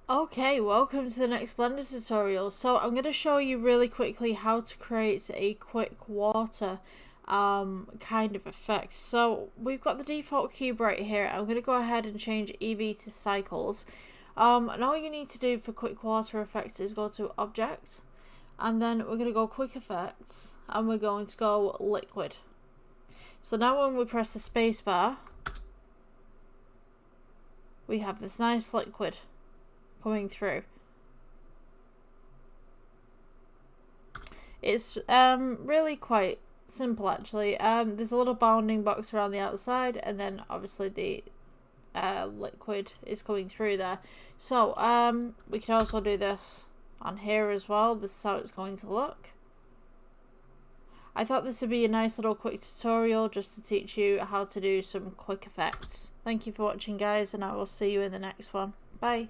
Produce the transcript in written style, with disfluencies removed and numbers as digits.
Okay, welcome to the next Blender tutorial. So I'm going to show you really quickly how to create a quick water kind of effect. So we've got the default cube right here. I'm going to go ahead and change Eevee to cycles. And all you need to do for quick water effects is go to object, and then we're going to go quick effects, and we're going to go liquid. So now when we press the spacebar, we have this nice liquid coming through. It's really quite simple actually. There's a little bounding box around the outside, and then obviously the liquid is coming through there. So we can also do this on here as well. This is how it's going to look. I thought this would be a nice little quick tutorial just to teach you how to do some quick effects. Thank you for watching, guys, and I will see you in the next one. Bye.